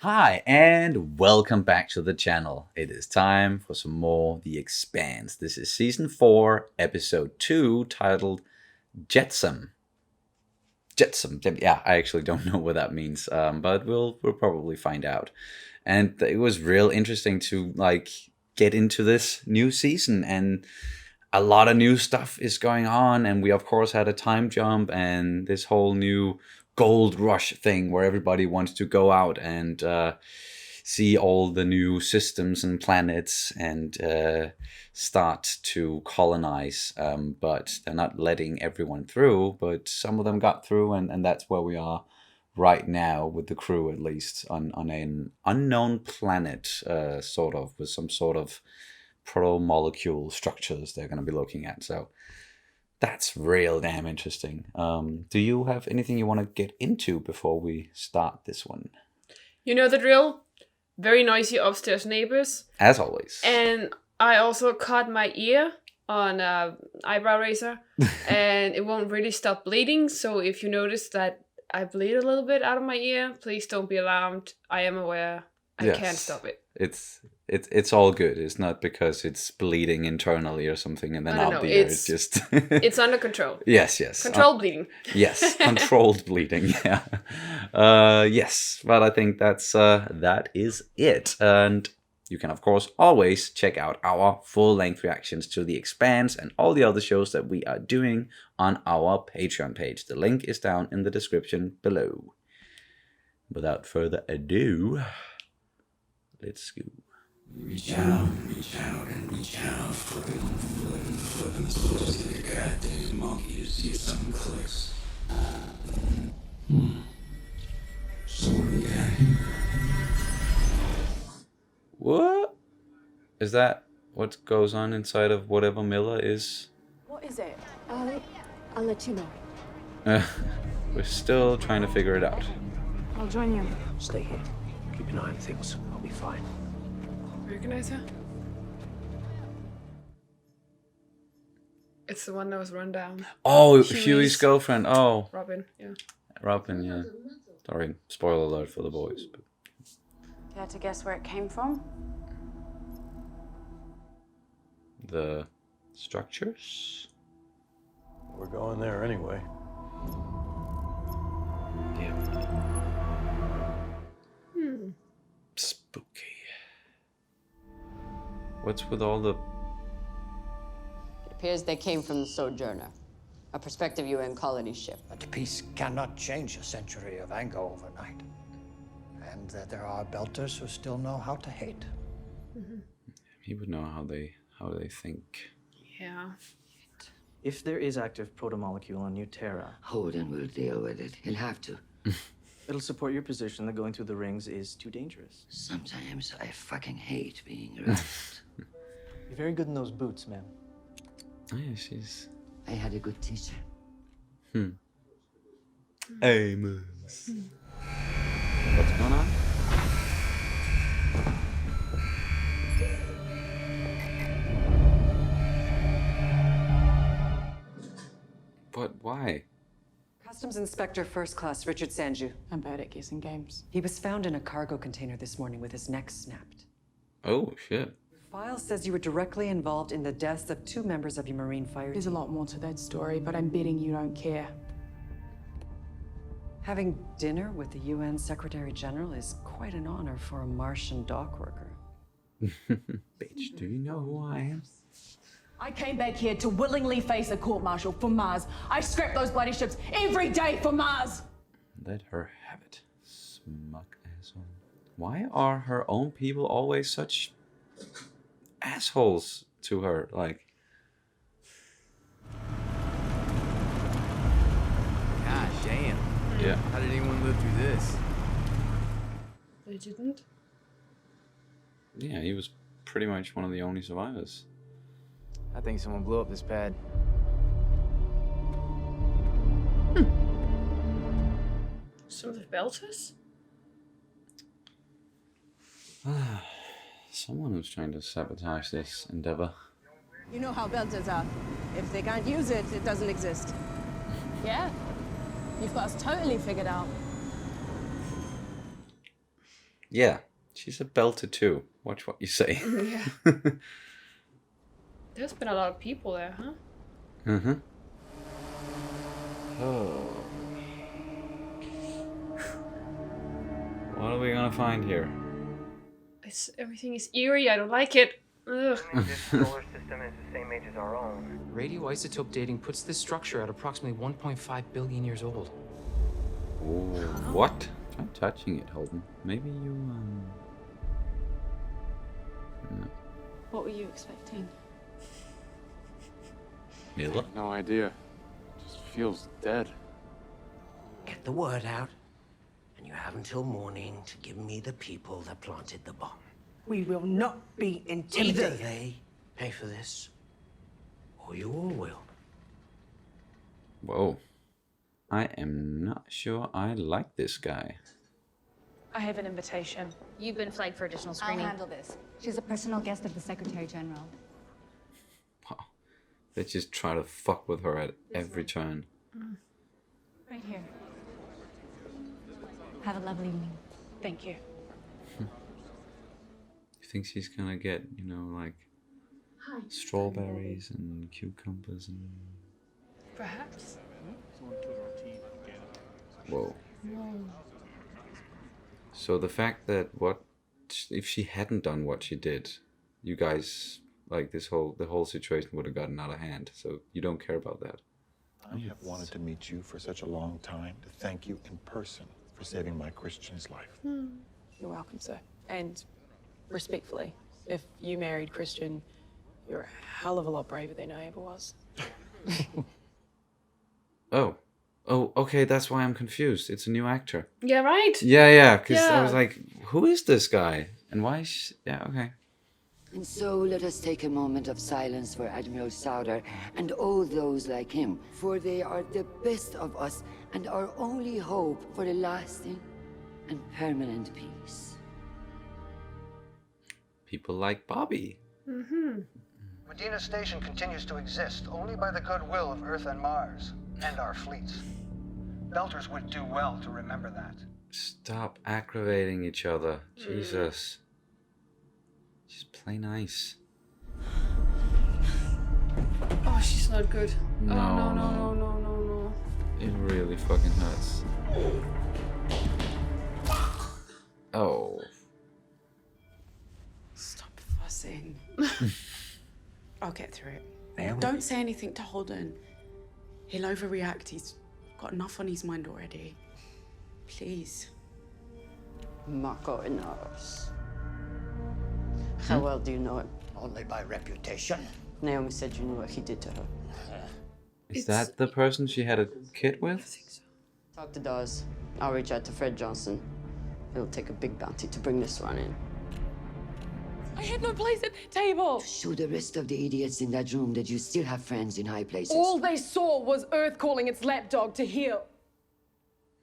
Hi, and welcome back to the channel. It is time for some more The Expanse. This is Season 4, Episode 2, titled Jetsam. Jetsam, yeah, I actually don't know what that means, but we'll probably find out. And it was real interesting to, get into this new season, and a lot of new stuff is going on, and we of course had a time jump and this whole new gold rush thing where everybody wants to go out and see all the new systems and planets and start to colonize, but they're not letting everyone through, but some of them got through, and that's where we are right now with the crew, at least on an unknown planet, sort of, with some sort of proto-molecule structures they're going to be looking at. So that's real damn interesting. Do you have anything you want to get into before we start this one? You know the drill. Very noisy upstairs neighbors. As always. And I also caught my ear on a eyebrow razor, and it won't really stop bleeding. So if you notice that I bleed a little bit out of my ear, please don't be alarmed. I am aware. I can't stop it. It's all good. It's not because it's bleeding internally or something and then out the ear. It's just it's under control. Yes. Controlled bleeding. Yes, controlled bleeding. Yeah. Yes, but I think that is it. And you can of course always check out our full-length reactions to The Expanse and all the other shows that we are doing on our Patreon page. The link is down in the description below. Without further ado, let's go. Reach out, and reach out, flipping the switch to the goddamn monkey to see if something clicks. So what do we got here? What? Is that what goes on inside of whatever Miller is? What is it? I'll let you know. We're still trying to figure it out. I'll join you. Stay here. Keep an eye on things. I'll be fine. Recognize her? It's the one that was run down. Oh, Huey's girlfriend. Oh. Robin, yeah. Robin, yeah. Sorry, spoiler alert for the boys. But... Care to guess where it came from? The structures? We're going there anyway. Spooky. What's with all the... It appears they came from the Sojourner, a prospective UN colony ship. But peace cannot change a century of anger overnight. And there are Belters who still know how to hate. He would know how they think. Yeah. If there is active protomolecule on New Terra, Holden will deal with it. He'll have to. it'll support your position that going through the rings is too dangerous. Sometimes I fucking hate being right. You're very good in those boots, man. Oh yeah, she's... I had a good teacher. Amos. What's going on? But why? Customs Inspector First Class Richard Sanju. I'm bad at guessing games. He was found in a cargo container this morning with his neck snapped. Oh, shit. Your file says you were directly involved in the deaths of 2 members of your Marine fire There's a team. lot more to that story, but I'm betting you don't care. Having dinner with the UN Secretary General is quite an honor for a Martian dock worker. Bitch, do you know who I am? I came back here to willingly face a court-martial for Mars. I scrap those bloody ships every day for Mars. Let her have it. Smug asshole. Why are her own people always such assholes to her? Like... God damn. Yeah. How did anyone live through this? They didn't? Yeah, he was pretty much one of the only survivors. I think someone blew up this pad. Some of the Belters? Someone who's trying to sabotage this endeavor. You know how Belters are. If they can't use it, it doesn't exist. Yeah. You've got us totally figured out. Yeah, she's a belter too. Watch what you say. Yeah. There's been a lot of people there, huh? Mm-hmm. Oh. What are we gonna find here? Everything is eerie. I don't like it. Ugh. This solar system is the same age as our own. Radioisotope dating puts this structure at approximately 1.5 billion years old. Ooh, what? I'm touching it, Holden. Maybe you, No. What were you expecting? Miller? No idea. It just feels dead. Get the word out, and you have until morning to give me the people that planted the bomb. We will not be Either intimidated. they pay for this, or you all will. Whoa. I am not sure I like this guy. I have an invitation. You've been flagged for additional screening. I'll handle this. She's a personal guest of the Secretary General. They just try to fuck with her at every turn. Right here. Have a lovely evening. Thank you. You think she's gonna get, you know, like strawberries and cucumbers and... Perhaps. Whoa. No. So the fact that if she hadn't done what she did, you guys, like the whole situation would have gotten out of hand. So you don't care about that. I have wanted to meet you for such a long time, to thank you in person for saving my Christian's life. You're welcome, sir. And respectfully, if you married Christian, you're a hell of a lot braver than I ever was. Oh, okay, that's why I'm confused. It's a new actor. Yeah, right? Yeah, because I Yeah. was like, who is this guy? And why is she... Yeah, okay. And so let us take a moment of silence for Admiral Sauder and all those like him, for they are the best of us and our only hope for a lasting and permanent peace. People like Bobbie. Mm-hmm. Medina Station continues to exist only by the goodwill of Earth and Mars, and our fleets. Belters would do well to remember that. Stop aggravating each other. Jesus. Just play nice. Oh, she's not good. No, Oh, no. It really fucking hurts. Oh. Stop fussing. I'll get through it. Naomi? Don't say anything to Holden. He'll overreact. He's got enough on his mind already. Please. Marco Inaros. How well do you know him? Only by reputation. Naomi said you knew what he did to her. Is that the person she had a kid with? Talk to Dawes. I'll reach out to Fred Johnson. It'll take a big bounty to bring this one in. I had no place at that table. Show the rest of the idiots in that room that you still have friends in high places. All they saw was Earth calling its lapdog to heel.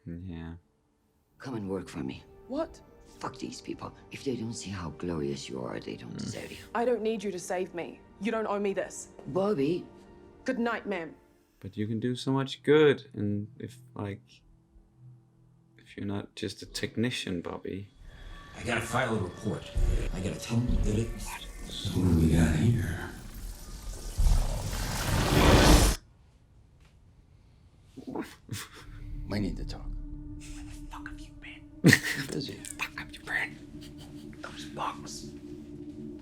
Yeah. Come and work for me. What? Fuck these people. If they don't see how glorious you are, they don't deserve you. I don't need you to save me. You don't owe me this. Bobbie. Good night, ma'am. But you can do so much good, and if you're not just a technician, Bobbie. I gotta file a report. I gotta tell them that it... So what do we got here? We need to talk. Where the fuck have you been? Busy. Fuck have you been? Those bugs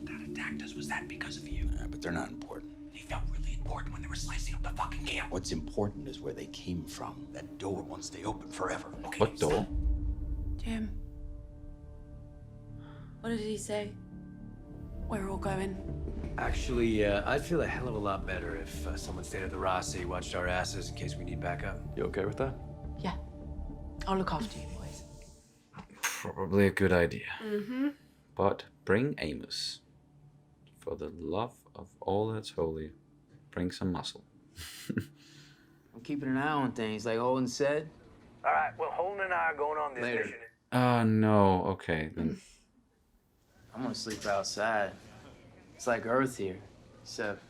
that attacked us, was that because of you? Yeah, but they're not important. They felt really important when they were slicing up the fucking camp. What's important is where they came from. That door won't stay open forever. Okay? What door? Jim. What did he say? We're all going. Actually, I'd feel a hell of a lot better if someone stayed at the Rossi, watched our asses in case we need backup. You okay with that? Yeah. I'll look after you, boys. Probably a good idea. Mm-hmm. But bring Amos. For the love of all that's holy, bring some muscle. I'm keeping an eye on things, like Holden said. All right, well, Holden and I are going on this Later. mission. No. Okay, then. I'm gonna sleep outside. It's like Earth here, except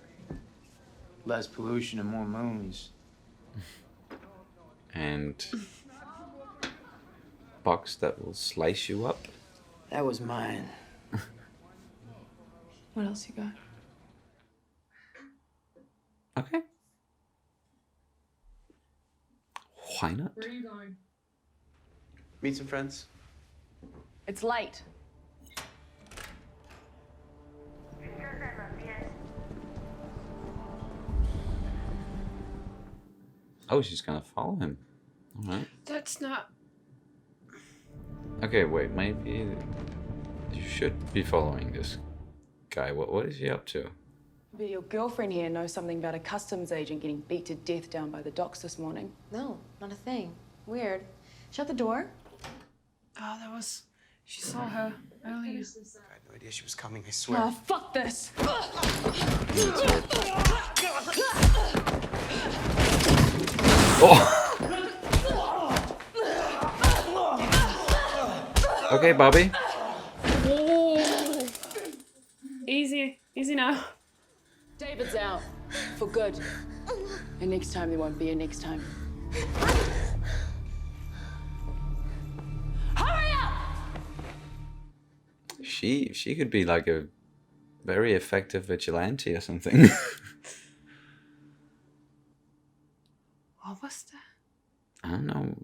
less pollution and more moons. And bugs that will slice you up. That was mine. What else you got? Okay. Why not? Where are you going? Meet some friends. It's late. Oh, she's gonna follow him. Alright. That's not. Okay, wait, maybe you should be following this guy. What is he up to? But your girlfriend here knows something about a customs agent getting beat to death down by the docks this morning. No, not a thing. Weird. Shut the door. Oh, that was. She saw her earlier. I had no idea she was coming, I swear. Ah, Oh, fuck this! Oh. Okay, Bobbie. Oh. Easy now. David's out. For good. And next time there won't be a next time. Hurry up! She could be like a very effective vigilante or something. What was that? I don't know.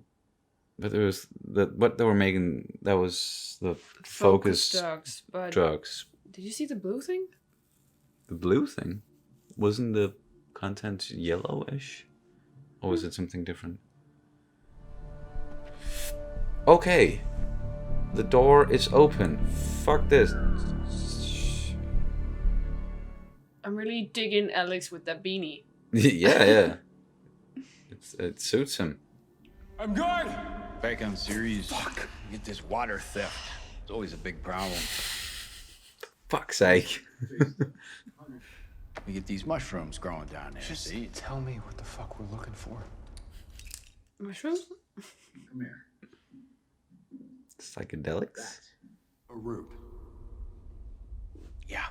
But there was what they were making, that was the focus drugs. But drugs. did you see the blue thing? The blue thing? Wasn't the content yellowish? Or was it something different? Okay. The door is open. Fuck this. I'm really digging Alex with that beanie. Yeah. It suits him. I'm good! Back on series. Fuck. Get this water theft. It's always a big problem. Fuck's sake. We get these mushrooms growing down there. Just see? tell me what the fuck we're looking for. Mushrooms? Come here. Psychedelics? That's a root. Yeah.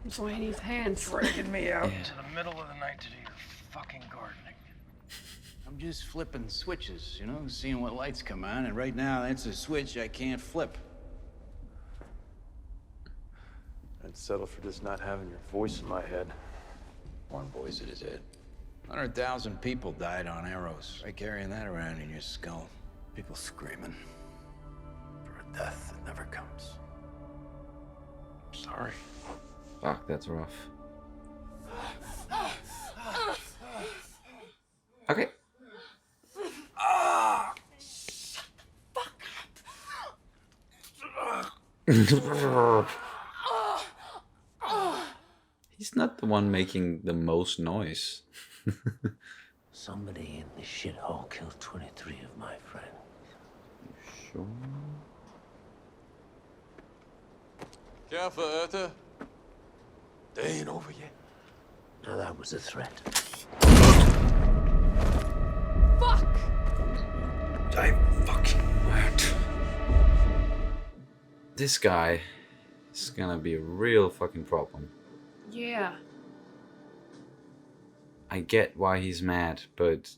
That's why he needs hands. Dragging me out into the middle of the night to do your fucking gardening. I'm just flipping switches, you know, seeing what lights come on, and right now that's a switch I can't flip. I'd settle for just not having your voice in my head. One voice in his head. 100,000 people died on arrows. Try carrying that around in your skull. People screaming for a death that never comes. I'm sorry. Fuck, that's rough. Okay. He's not the one making the most noise. Somebody in the shithole killed 23 of my friends. Sure. Careful, Erta. They ain't over yet. Now that was a threat. Fuck! I fucking word. This guy is gonna be a real fucking problem. Yeah. I get why he's mad, but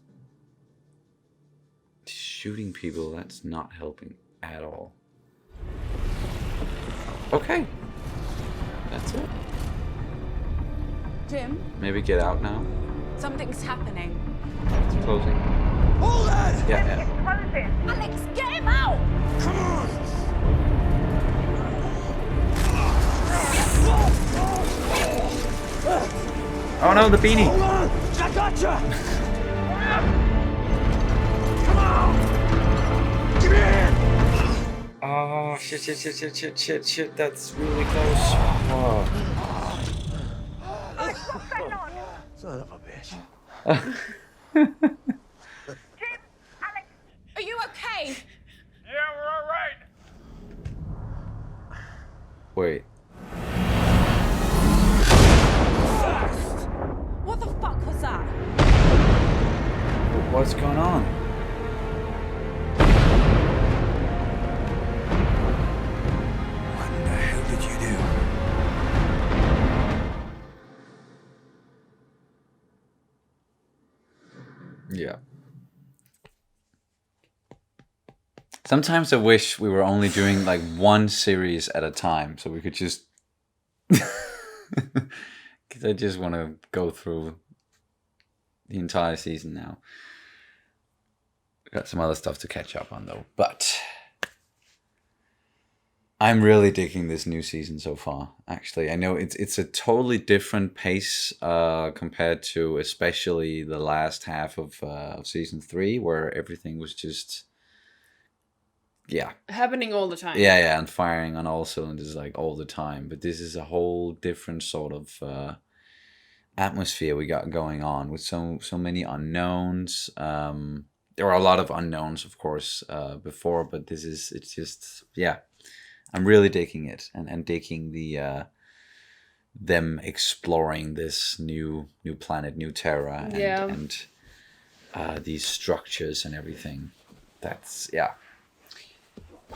shooting people, that's not helping at all. Okay. That's it. Jim, Maybe get out now. something's happening. It's closing. Hold on! Yeah. Alex, get him out! Come on! Oh no, the beanie! Hold on! I gotcha! Come on! Give me a hand! Oh, shit. That's really close. Oh. Son of a bitch. Are you okay? Yeah, we're all right. Wait. What the fuck was that? What's going on? What the hell did you do? Yeah. Sometimes I wish we were only doing like one series at a time, so we could just. Because I just want to go through the entire season now. Got some other stuff to catch up on though, but I'm really digging this new season so far. Actually, I know it's a totally different pace compared to especially the last half of season 3, where everything was just happening all the time. Yeah, and firing on all cylinders like all the time. But this is a whole different sort of atmosphere we got going on with so many unknowns. There were a lot of unknowns, of course, before, but it's just I'm really digging it and digging the them exploring this new planet, new Terra, and these structures and everything. That's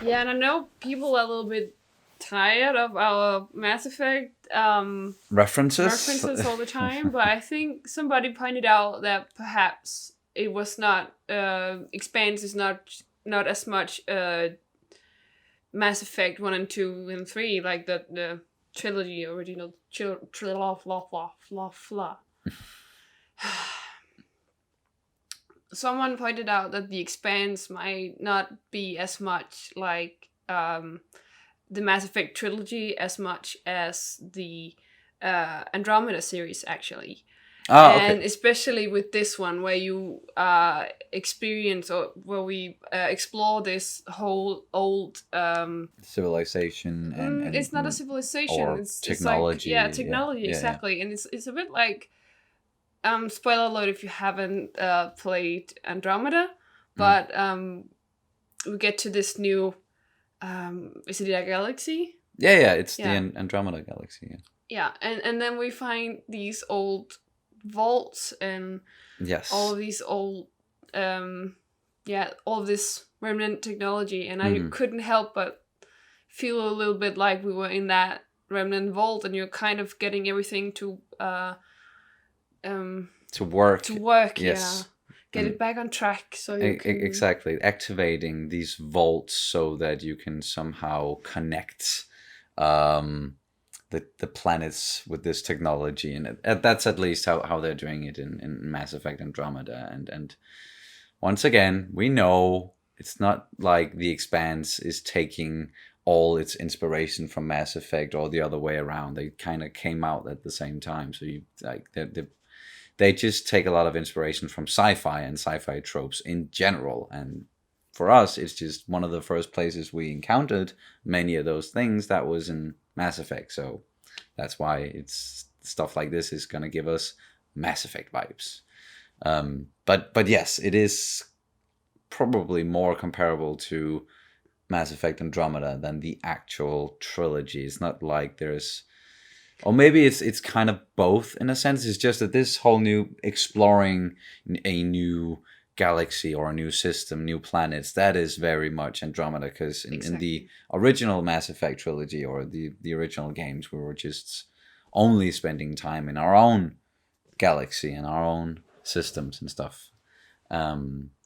Yeah, and I know people are a little bit tired of our Mass Effect references all the time, but I think somebody pointed out that perhaps it was not Expanse is not as much Mass Effect 1 and 2 and 3 like the trilogy original Someone pointed out that the Expanse might not be as much like the Mass Effect trilogy as much as the Andromeda series, actually. And especially with this one, where you experience, or where we explore this whole old civilization and it's not a civilization, it's technology. It's like, technology, exactly. And it's a bit like spoiler alert if you haven't played Andromeda, but we get to this new is it a galaxy? It's the Andromeda galaxy. And then we find these old vaults and all of these old all of this remnant technology, and I couldn't help but feel a little bit like we were in that remnant vault, and you're kind of getting everything to work. Yes. Get it back on track, so you can... Exactly, activating these vaults so that you can somehow connect the planets with this technology, and that's at least how they're doing it in Mass Effect Andromeda. And once again, we know it's not like the Expanse is taking all its inspiration from Mass Effect or the other way around. They kind of came out at the same time, so you like they just take a lot of inspiration from sci-fi and sci-fi tropes in general. And for us, it's just one of the first places we encountered many of those things that was in Mass Effect. So that's why it's stuff like this is going to give us Mass Effect vibes. But yes, it is probably more comparable to Mass Effect Andromeda than the actual trilogy. It's not like there's... Or maybe it's kind of both in a sense. It's just that this whole new exploring a new galaxy or a new system, new planets, that is very much Andromeda, because in the original Mass Effect trilogy or the original games, we were just only spending time in our own galaxy and our own systems and stuff.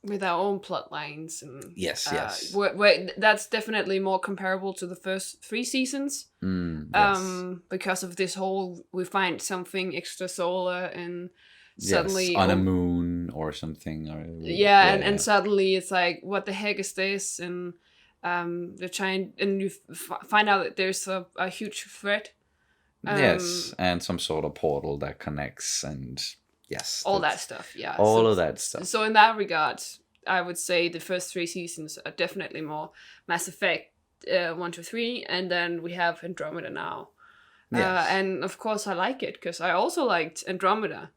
With our own plot lines. And, yes. Where that's definitely more comparable to the first 3 seasons. Because of this whole, we find something extrasolar and suddenly... on a moon or something. And suddenly it's like, what the heck is this? And they're trying, and you find out that there's a huge threat. Yes, and some sort of portal that connects, and all that stuff, all of that stuff. So in that regard, I would say the first 3 seasons are definitely more Mass Effect 1 to 3, and then we have Andromeda now. And of course I like it because I also liked Andromeda.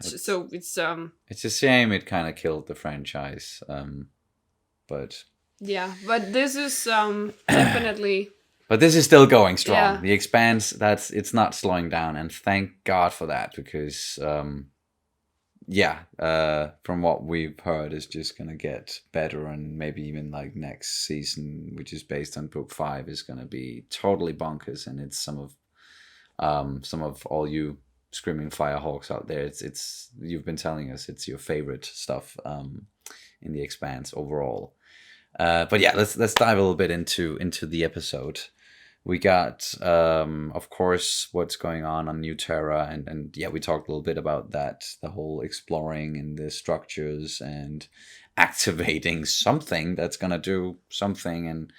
So it's a shame it kind of killed the franchise, but this is definitely. But this is still going strong. The Expanse, it's not slowing down, and thank God for that, because from what we've heard, it's just gonna get better, and maybe even like next season, which is based on book 5, is gonna be totally bonkers. And it's some of all you screaming firehawks out there. It's you've been telling us it's your favorite stuff in the Expanse overall. But yeah, let's dive a little bit into the episode. We got, of course, what's going on New Terra, and yeah, we talked a little bit about that, the whole exploring and the structures and activating something that's gonna do something, and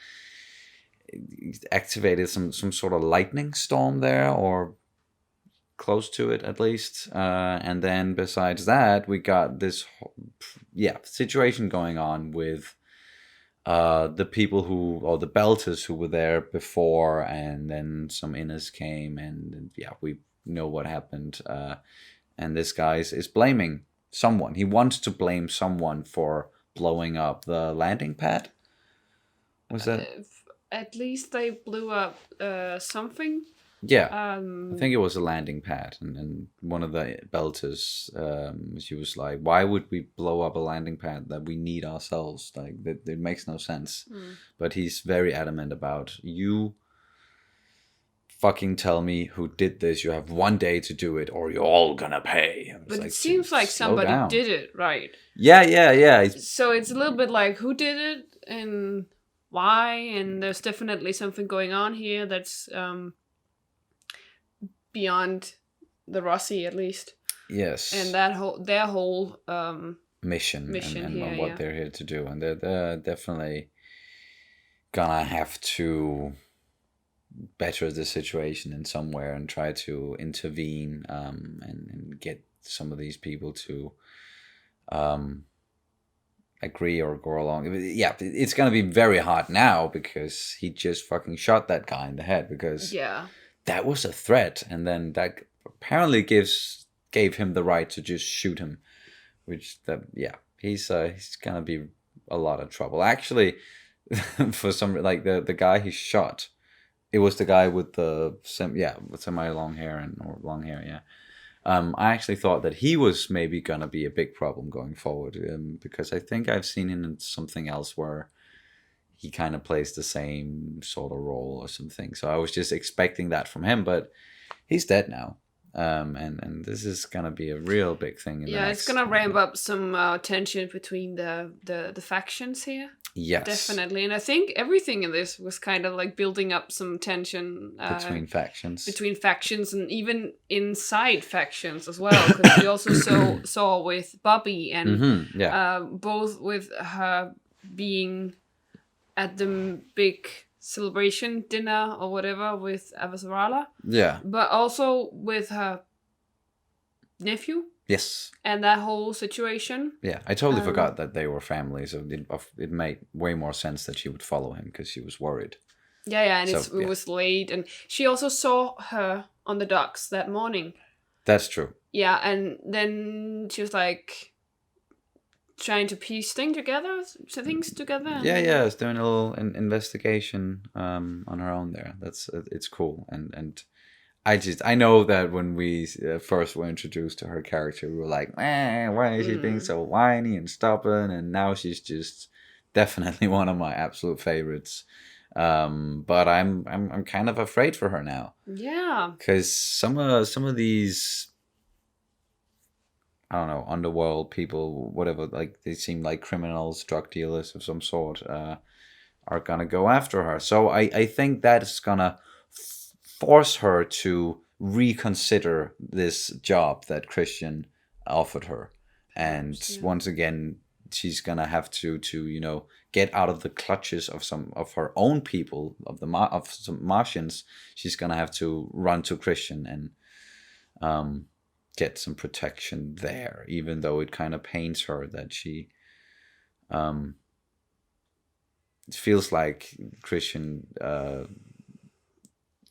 activated some sort of lightning storm there, or close to it at least. And then besides that, we got this situation going on with the people or the Belters who were there before, and then some Inners came, and yeah, we know what happened. And this guy is blaming someone. He wants to blame someone for blowing up the landing pad. Was that? At least they blew up something. Yeah, I think it was a landing pad, and one of the Belters, she was like, "Why would we blow up a landing pad that we need ourselves? Like that, it makes no sense." But he's very adamant about, you fucking tell me who did this. You have 1 day to do it, or you're all gonna pay. But it seems like somebody did it, right? Yeah. So it's a little bit like, who did it and why? And there's definitely something going on here that's beyond the Rossi, at least. Yes. And their whole mission and here, what they're here to do, and they're definitely gonna have to better the situation in somewhere and try to intervene, and get some of these people to agree or go along. Yeah, it's gonna be very hard now because he just fucking shot that guy in the head, because that was a threat, and then that apparently gave him the right to just shoot him, which he's gonna be a lot of trouble. Actually, for some, like the guy he shot, it was the guy with the semi-long hair or long hair. Yeah, I actually thought that he was maybe gonna be a big problem going forward, because I think I've seen him in something else where he kind of plays the same sort of role or something. So I was just expecting that from him, but he's dead now. And this is gonna be a real big thing. It's gonna ramp up some tension between the factions here. Yes, definitely. And I think everything in this was kind of like building up some tension between factions, and even inside factions as well. Because we also saw with Bobbie and both with her being at the big celebration dinner or whatever with Avasarala. Yeah. But also with her nephew. Yes. And that whole situation. Yeah, I totally forgot that they were family, so it made way more sense that she would follow him because she was worried. Yeah, and it was late, and she also saw her on the docks that morning. That's true. Yeah, and then she was like trying to piece things together. Yeah, it's doing a little investigation on her own there. It's cool, and I know that when we first were introduced to her character, we were like, why is she being so whiny and stubborn? And now she's just definitely one of my absolute favorites. But I'm kind of afraid for her now. Yeah. Because some of these, I don't know, underworld people, whatever, like they seem like criminals, drug dealers of some sort, are gonna go after her. So I think that's gonna force her to reconsider this job that Christian offered her, and once again she's gonna have to get out of the clutches of some of her own people, of some Martians. She's gonna have to run to Christian and get some protection there, even though it kind of pains her that she it feels like Christian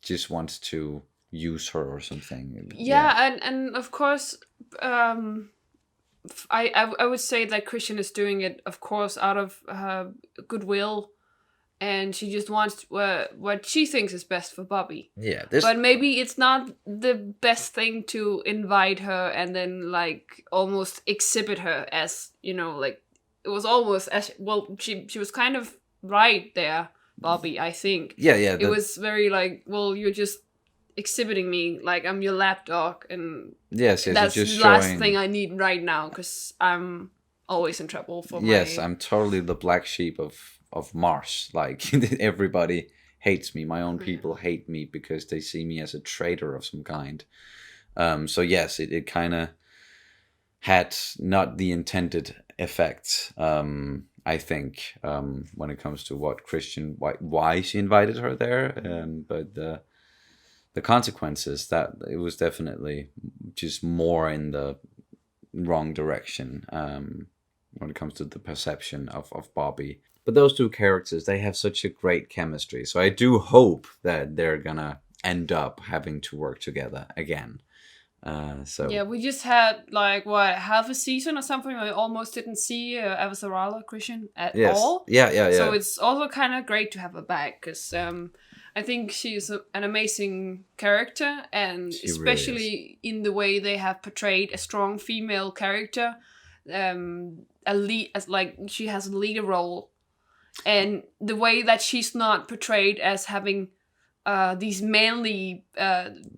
just wants to use her or something. And of course, I would say that Christian is doing it, of course, out of goodwill, and she just wants what she thinks is best for Bobbie. Yeah, but maybe it's not the best thing to invite her and then like almost exhibit her as, like it was almost as well. She was kind of right there, Bobbie, I think. Yeah. It was very like, well, you're just exhibiting me like I'm your lapdog, and yes, that's just the last thing I need right now because I'm always in trouble for I'm totally the black sheep of of Mars. Like everybody hates me. My own people hate me because they see me as a traitor of some kind. So yes, it kind of had not the intended effect. I think when it comes to what Christian, why she invited her there, but the consequences, that it was definitely just more in the wrong direction when it comes to the perception of Bobbie. But those two characters, they have such a great chemistry, so I do hope that they're gonna end up having to work together again. So yeah, we just had like half a season or something. I almost didn't see Avasarala Christian at all. Yeah. So it's also kind of great to have her back, because I think she's an amazing character, and She especially really in the way they have portrayed a strong female character, a lead, as like she has a leader role, and the way that she's not portrayed as having these manly.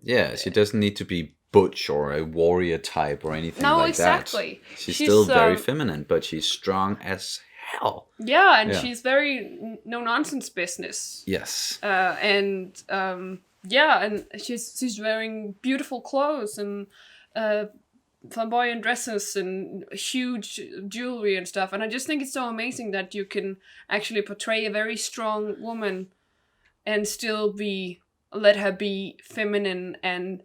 She doesn't need to be butch or a warrior type or anything No, like exactly. that. She's still very feminine, but she's strong as hell. Yeah, and she's very no-nonsense business. Yes. And she's wearing beautiful clothes and flamboyant dresses and huge jewelry and stuff. And I just think it's so amazing that you can actually portray a very strong woman and still let her be feminine and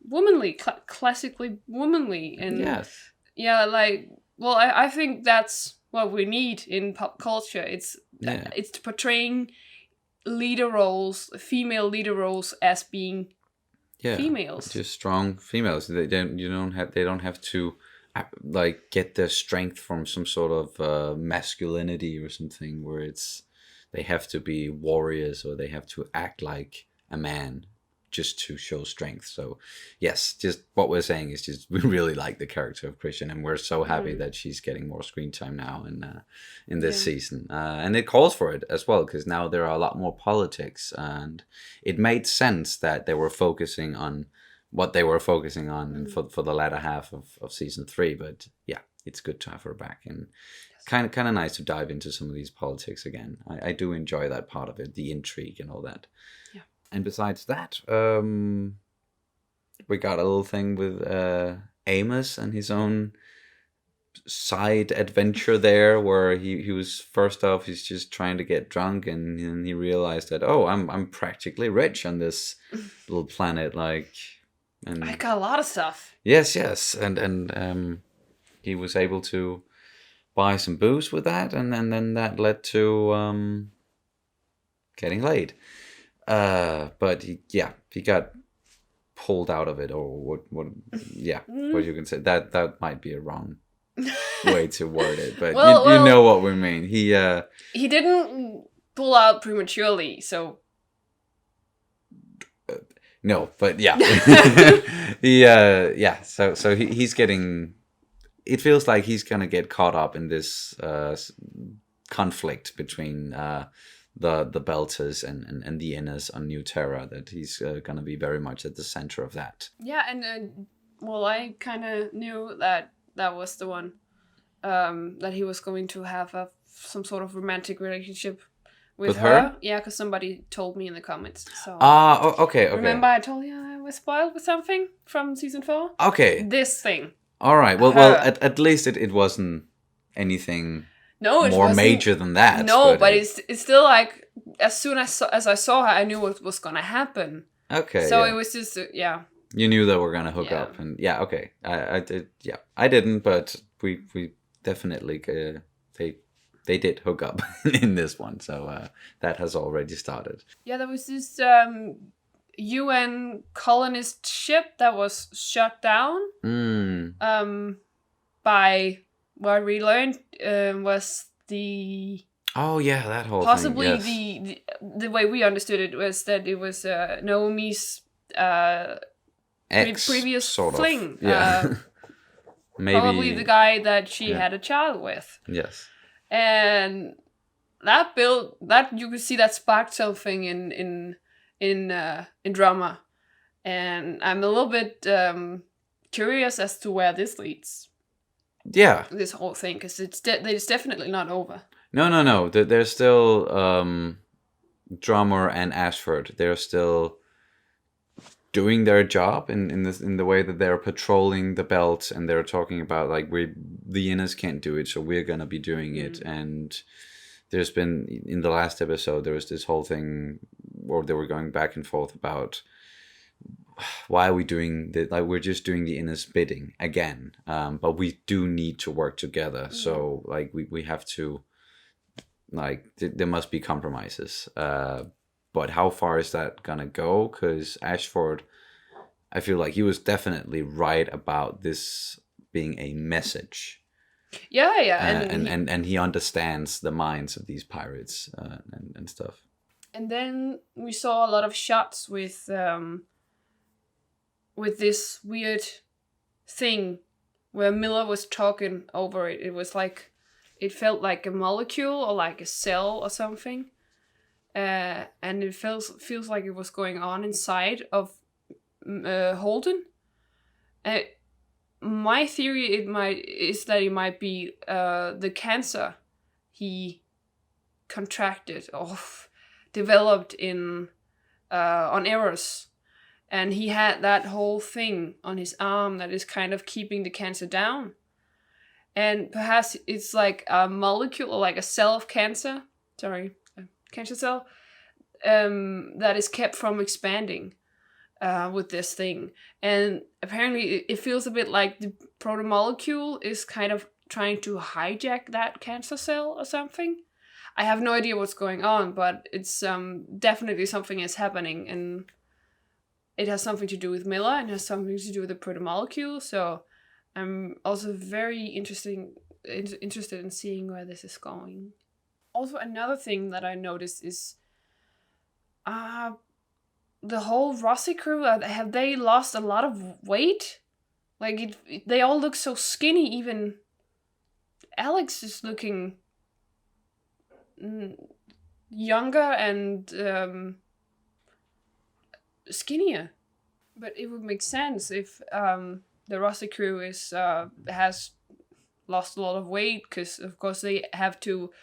womanly, classically womanly. And yes. Yeah, like, well, I think that's what we need in pop culture. It's portraying leader roles, female leader roles, as being females. Just strong females. They don't have to like get their strength from some sort of masculinity or something where they have to be warriors or they have to act like a man just to show strength. So yes, just what we're saying is just we really like the character of Christian, and we're so happy that she's getting more screen time now in this season, and it calls for it as well, because now there are a lot more politics, and it made sense that they were focusing on what they were focusing on for the latter half of season 3. But yeah, it's good to have her back, and kind of nice to dive into some of these politics again. I do enjoy that part of it, the intrigue and all that. And besides that, we got a little thing with Amos and his own side adventure there, where he was, first off, he's just trying to get drunk, and then he realized that, oh, I'm practically rich on this little planet, like, and I got a lot of stuff. Yes, and he was able to buy some booze with that, and then that led to getting laid. But he got pulled out of it, or what you can say. That might be a wrong way to word it, but you know what we mean. He didn't pull out prematurely, so no, but yeah. So he's getting, it feels like he's gonna get caught up in this conflict between the Belters and the Inners on New Terra, that he's going to be very much at the center of that. Yeah, and I kind of knew that was the one, that he was going to have some sort of romantic relationship with her. Yeah, because somebody told me in the comments. So okay. Remember I told you I was spoiled with something from season 4? Okay. This thing. All right. Well, at least it wasn't anything... No, it more major than that. No, but it's still like, as soon as I saw her, I knew what was gonna happen. Okay. So it was just You knew that we're gonna hook up, and okay. I did. Yeah, I didn't, but we definitely they did hook up in this one. So that has already started. Yeah, there was this UN colonist ship that was shut down. By what we learned was the... Oh yeah, that whole possibly thing, yes. the way we understood it was that it was Naomi's previous sort fling. Of. Yeah. Maybe probably the guy that she had a child with. Yes. And that you could see that sparked something in drama, and I'm a little bit curious as to where this leads. Yeah. This whole thing, because it's definitely not over. No. There's still Drummer and Ashford. They're still doing their job in the way that they're patrolling the belt, and they're talking about like the Innes can't do it, so we're gonna be doing it. And there's been in the last episode there was this whole thing where they were going back and forth about why are we doing the like we're just doing the Innes bidding again, but we do need to work together. So like we have to like there must be compromises. But how far is that gonna go? Because Ashford, I feel like he was definitely right about this being a message. Yeah, and he understands the minds of these pirates and stuff. And then we saw a lot of shots with this weird thing where Miller was talking over it. It was like it felt like a molecule or like a cell or something. And it feels like it was going on inside of Holden. My theory is that it might be the cancer he contracted or developed on Eros, and he had that whole thing on his arm that is kind of keeping the cancer down. And perhaps it's like a molecule or like a cell of cancer. Cancer cell that is kept from expanding with this thing. And apparently it feels a bit like the protomolecule is kind of trying to hijack that cancer cell or something. I have no idea what's going on, but it's definitely something is happening, and it has something to do with Miller and has something to do with the protomolecule. So I'm also very interested in seeing where this is going. Also, another thing that I noticed is the whole Rossi crew, have they lost a lot of weight? Like, they all look so skinny. Even Alex is looking younger and skinnier. But it would make sense if the Rossi crew has lost a lot of weight, because, of course, they have to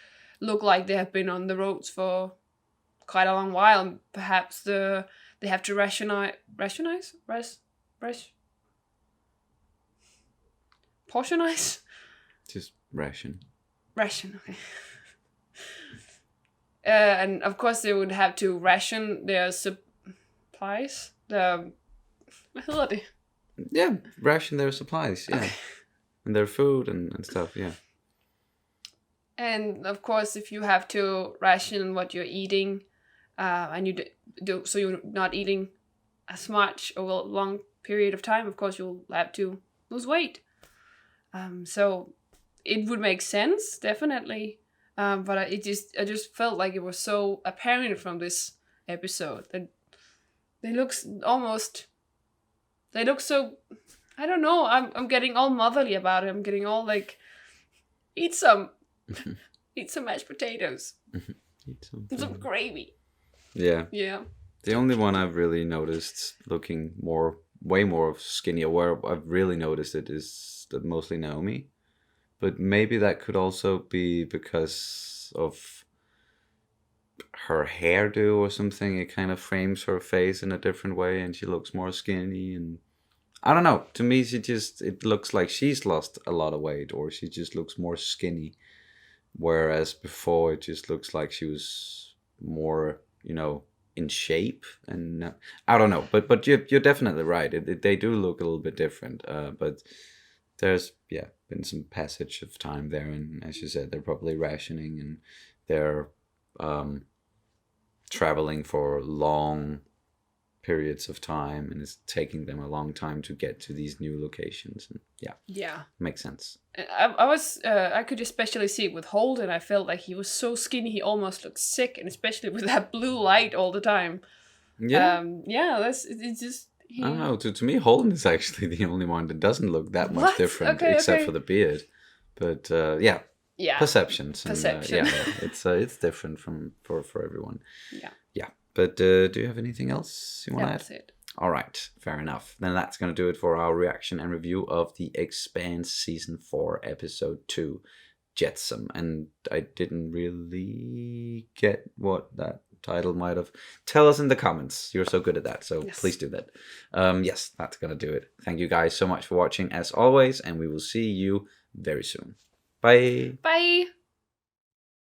look like they have been on the roads for quite a long while. Perhaps they have to portionize. Just ration. Okay. And of course they would have to ration their supplies. What are they? Yeah, ration their supplies. Yeah, okay. And their food and stuff. Yeah. And of course, if you have to ration what you're eating, and you do so you're not eating as much over a long period of time, of course you'll have to lose weight. So it would make sense, definitely. But I just felt like it was so apparent from this episode that they look so, I don't know, I'm getting all motherly about it. I'm getting all like, eat some mashed potatoes. Eat some gravy. Yeah. Yeah. The only one I've really noticed looking way more skinnier, where I've really noticed it, is that mostly Naomi. But maybe that could also be because of her hairdo or something. It kind of frames her face in a different way and she looks more skinny. And I don't know. To me, it looks like she's lost a lot of weight, or she just looks more skinny. Whereas before, it just looks like she was more, in shape. And I don't know. But you're definitely right. They do look a little bit different. But there's, been some passage of time there. And as you said, they're probably rationing and they're traveling for long periods of time, and it's taking them a long time to get to these new locations. And makes sense. I could especially see it with Holden. I felt like he was so skinny he almost looked sick, and especially with that blue light all the time. It's just I don't know, to me Holden is actually the only one that doesn't look that much different, except for the beard. But perceptions. Perception. It's different for everyone. Yeah. But do you have anything else you want to add? That's it. All right, fair enough. Then that's going to do it for our reaction and review of the Expanse Season 4, Episode 2, Jetsam, and I didn't really get what that title might have. Tell us in the comments. You're so good at that, so please do that. Yes, that's gonna do it. Thank you guys so much for watching as always, and we will see you very soon. Bye. Bye.